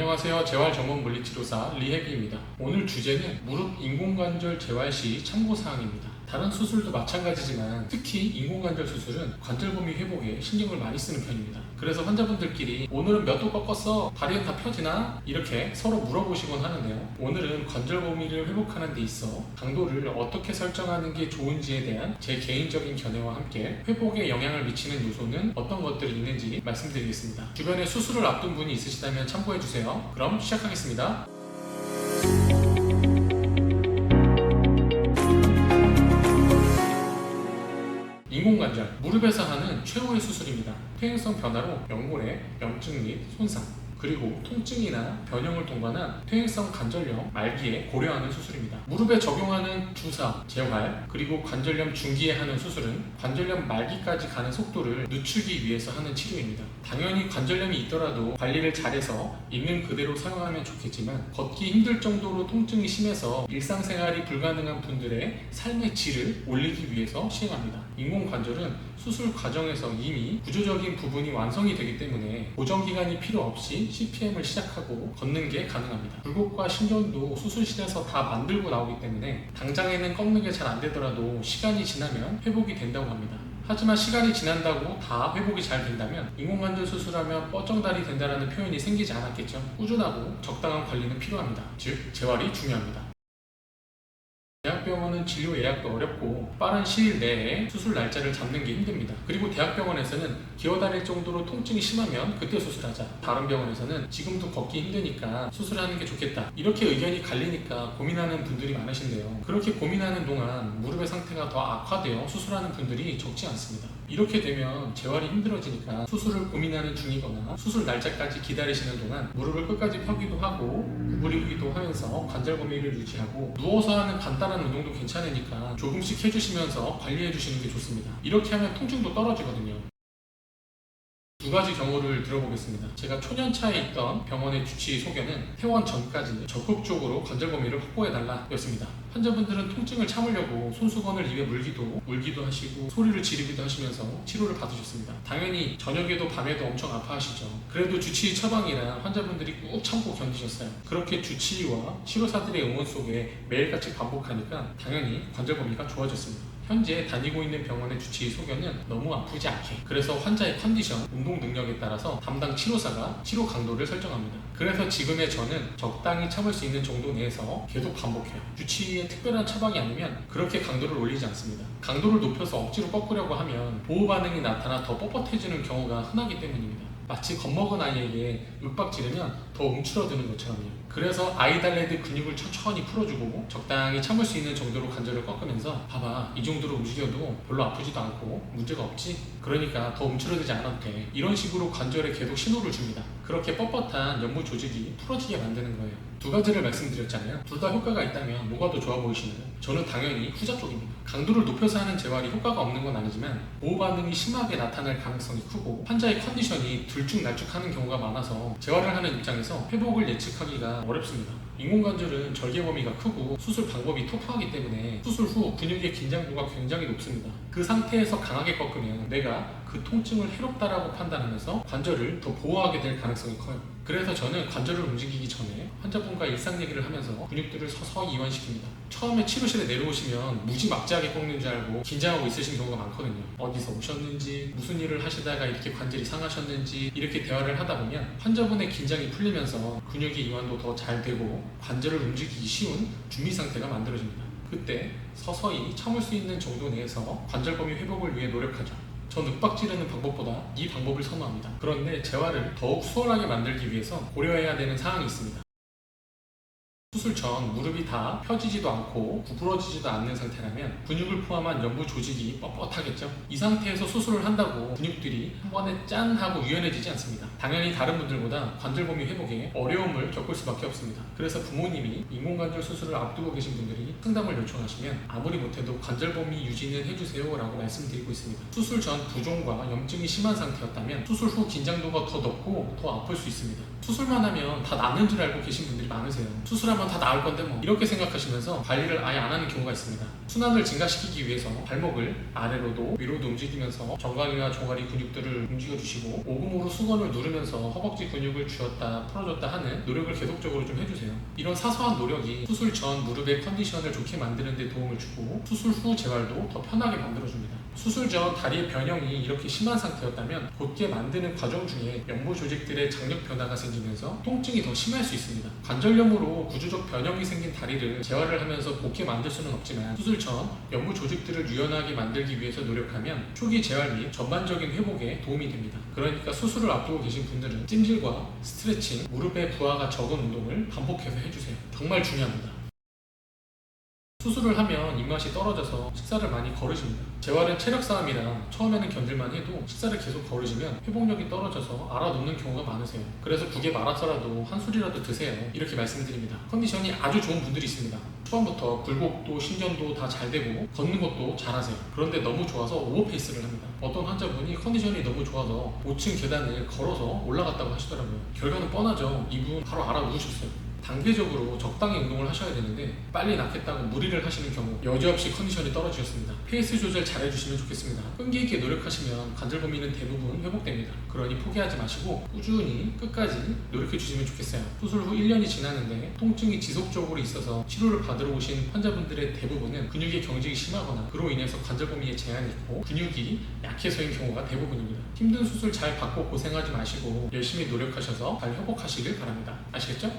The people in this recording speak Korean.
안녕하세요. 재활 전문 물리치료사 리해비입니다. 오늘 주제는 무릎 인공관절 재활 시 참고사항입니다. 다른 수술도 마찬가지지만 특히 인공관절 수술은 관절 범위 회복에 신경을 많이 쓰는 편입니다. 그래서 환자분들끼리 오늘은 몇 도 꺾었어? 다리는 다 펴지나? 이렇게 서로 물어보시곤 하는데요. 오늘은 관절 범위를 회복하는 데 있어 강도를 어떻게 설정하는 게 좋은지에 대한 제 개인적인 견해와 함께 회복에 영향을 미치는 요소는 어떤 것들이 있는지 말씀드리겠습니다. 주변에 수술을 앞둔 분이 있으시다면 참고해주세요. 그럼 시작하겠습니다. 인공관절, 무릎에서 하는 최후의 수술입니다. 퇴행성 변화로 연골의 염증 및 손상, 그리고 통증이나 변형을 동반한 퇴행성 관절염 말기에 고려하는 수술입니다. 무릎에 적용하는 주사, 재활, 그리고 관절염 중기에 하는 수술은 관절염 말기까지 가는 속도를 늦추기 위해서 하는 치료입니다. 당연히 관절염이 있더라도 관리를 잘해서 있는 그대로 사용하면 좋겠지만 걷기 힘들 정도로 통증이 심해서 일상생활이 불가능한 분들의 삶의 질을 올리기 위해서 시행합니다. 인공관절은 수술 과정에서 이미 구조적인 부분이 완성이 되기 때문에 고정기간이 필요 없이 CPM을 시작하고 걷는 게 가능합니다. 굴곡과 신전도 수술실에서 다 만들고 나오기 때문에 당장에는 꺾는 게 잘 안 되더라도 시간이 지나면 회복이 된다고 합니다. 하지만 시간이 지난다고 다 회복이 잘 된다면 인공관절 수술하면 뻗정다리 된다는 표현이 생기지 않았겠죠. 꾸준하고 적당한 관리는 필요합니다. 즉, 재활이 중요합니다. 대학병원은 진료 예약도 어렵고 빠른 시일 내에 수술 날짜를 잡는 게 힘듭니다. 그리고 대학병원에서는 기어다닐 정도로 통증이 심하면 그때 수술하자, 다른 병원에서는 지금도 걷기 힘드니까 수술하는 게 좋겠다, 이렇게 의견이 갈리니까 고민하는 분들이 많으신데요. 그렇게 고민하는 동안 무릎의 상태가 더 악화되어 수술하는 분들이 적지 않습니다. 이렇게 되면 재활이 힘들어지니까 수술을 고민하는 중이거나 수술 날짜까지 기다리시는 동안 무릎을 끝까지 펴기도 하고 구부리기도 하면서 관절 범위를 유지하고 누워서 하는 간단한 운동도 괜찮으니까 조금씩 해주시면서 관리해 주시는 게 좋습니다. 이렇게 하면 통증도 떨어지거든요. 두 가지 경우를 들어보겠습니다. 제가 초년차에 있던 병원의 주치 소견은 퇴원 전까지 적극적으로 관절 범위를 확보해달라 였습니다. 환자분들은 통증을 참으려고 손수건을 입에 물기도 하시고 소리를 지르기도 하시면서 치료를 받으셨습니다. 당연히 저녁에도 밤에도 엄청 아파하시죠. 그래도 주치의 처방이라 환자분들이 꾹 참고 견디셨어요. 그렇게 주치의와 치료사들의 응원 속에 매일같이 반복하니까 당연히 관절 범위가 좋아졌습니다. 현재 다니고 있는 병원의 주치의 소견은 너무 아프지 않게, 그래서 환자의 컨디션, 운동 능력에 따라서 담당 치료사가 치료 강도를 설정합니다. 그래서 지금의 저는 적당히 참을 수 있는 정도 내에서 계속 반복해요. 주치의의 특별한 처방이 아니면 그렇게 강도를 올리지 않습니다. 강도를 높여서 억지로 꺾으려고 하면 보호 반응이 나타나 더 뻣뻣해지는 경우가 흔하기 때문입니다. 마치 겁먹은 아이에게 윽박 지르면 더 움츠러드는 것처럼요. 그래서 아이달레드 근육을 천천히 풀어주고 적당히 참을 수 있는 정도로 관절을 꺾으면서 봐봐, 이 정도로 움직여도 별로 아프지도 않고 문제가 없지? 그러니까 더 움츠러들지 않아도 돼. 이런 식으로 관절에 계속 신호를 줍니다. 그렇게 뻣뻣한 연무 조직이 풀어지게 만드는 거예요. 두 가지를 말씀드렸잖아요. 둘 다 효과가 있다면 뭐가 더 좋아 보이시나요? 저는 당연히 후자 쪽입니다. 강도를 높여서 하는 재활이 효과가 없는 건 아니지만 보호 반응이 심하게 나타날 가능성이 크고 환자의 컨디션이 들쭉날쭉하는 경우가 많아서 재활을 하는 입장에서 회복을 예측하기가 어렵습니다. 인공관절은 절개 범위가 크고 수술 방법이 터프하기 때문에 수술 후 근육의 긴장도가 굉장히 높습니다. 그 상태에서 강하게 꺾으면 내가 그 통증을 해롭다라고 판단하면서 관절을 더 보호하게 될 가능성이 커요. 그래서 저는 관절을 움직이기 전에 환자분과 일상 얘기를 하면서 근육들을 서서히 이완시킵니다. 처음에 치료실에 내려오시면 무지막지하게 꺾는 줄 알고 긴장하고 있으신 경우가 많거든요. 어디서 오셨는지, 무슨 일을 하시다가 이렇게 관절이 상하셨는지, 이렇게 대화를 하다 보면 환자분의 긴장이 풀리면서 근육의 이완도 더 잘 되고 관절을 움직이기 쉬운 준비 상태가 만들어집니다. 그때 서서히 참을 수 있는 정도 내에서 관절 범위 회복을 위해 노력하죠. 전 윽박 지르는 방법보다 이 방법을 선호합니다. 그런데 재활을 더욱 수월하게 만들기 위해서 고려해야 되는 사항이 있습니다. 수술 전 무릎이 다 펴지지도 않고 구부러지지도 않는 상태라면 근육을 포함한 연부 조직이 뻣뻣하겠죠. 이 상태에서 수술을 한다고 근육들이 한 번에 짠 하고 유연해지지 않습니다. 당연히 다른 분들보다 관절 범위 회복에 어려움을 겪을 수밖에 없습니다. 그래서 부모님이 인공관절 수술을 앞두고 계신 분들이 상담을 요청하시면 아무리 못해도 관절 범위 유지는 해주세요 라고 말씀드리고 있습니다. 수술 전 부종과 염증이 심한 상태였다면 수술 후 긴장도가 더 높고 더 아플 수 있습니다. 수술만 하면 다 낫는 줄 알고 계신 분들이 많으세요. 수술하면 다 나을 건데 뭐 이렇게 생각하시면서 관리를 아예 안 하는 경우가 있습니다. 순환을 증가시키기 위해서 발목을 아래로도 위로도 움직이면서 정강이나 종아리 근육들을 움직여주시고 오금으로 수건을 누르면서 허벅지 근육을 쥐었다 풀어줬다 하는 노력을 계속적으로 좀 해주세요. 이런 사소한 노력이 수술 전 무릎의 컨디션을 좋게 만드는 데 도움을 주고 수술 후 재활도 더 편하게 만들어줍니다. 수술 전 다리의 변형이 이렇게 심한 상태였다면 곧게 만드는 과정 중에 연부 조직들의 장력 변화가 생기면서 통증이 더 심할 수 있습니다. 관절염으로 구조적 변형이 생긴 다리를 재활을 하면서 곧게 만들 수는 없지만 수술 전 연부 조직들을 유연하게 만들기 위해서 노력하면 초기 재활 및 전반적인 회복에 도움이 됩니다. 그러니까 수술을 앞두고 계신 분들은 찜질과 스트레칭, 무릎의 부하가 적은 운동을 반복해서 해주세요. 정말 중요합니다. 수술을 하면 입맛이 떨어져서 식사를 많이 거르십니다. 재활은 체력 싸움이라 처음에는 견딜만 해도 식사를 계속 거르시면 회복력이 떨어져서 알아눕는 경우가 많으세요. 그래서 국에 말아서라도 한 술이라도 드세요. 이렇게 말씀드립니다. 컨디션이 아주 좋은 분들이 있습니다. 초반부터 굴곡도 신전도 다 잘 되고 걷는 것도 잘하세요. 그런데 너무 좋아서 오버페이스를 합니다. 어떤 환자분이 컨디션이 너무 좋아서 5층 계단을 걸어서 올라갔다고 하시더라고요. 결과는 뻔하죠. 이분 바로 알아누우셨어요. 단계적으로 적당히 운동을 하셔야 되는데 빨리 낫겠다고 무리를 하시는 경우 여지없이 컨디션이 떨어지셨습니다. 페이스 조절 잘 해주시면 좋겠습니다. 끈기 있게 노력하시면 관절 범위는 대부분 회복됩니다. 그러니 포기하지 마시고 꾸준히 끝까지 노력해 주시면 좋겠어요. 수술 후 1년이 지났는데 통증이 지속적으로 있어서 치료를 받으러 오신 환자분들의 대부분은 근육의 경직이 심하거나 그로 인해서 관절 범위에 제한이 있고 근육이 약해서인 경우가 대부분입니다. 힘든 수술 잘 받고 고생하지 마시고 열심히 노력하셔서 잘 회복하시길 바랍니다. 아시겠죠?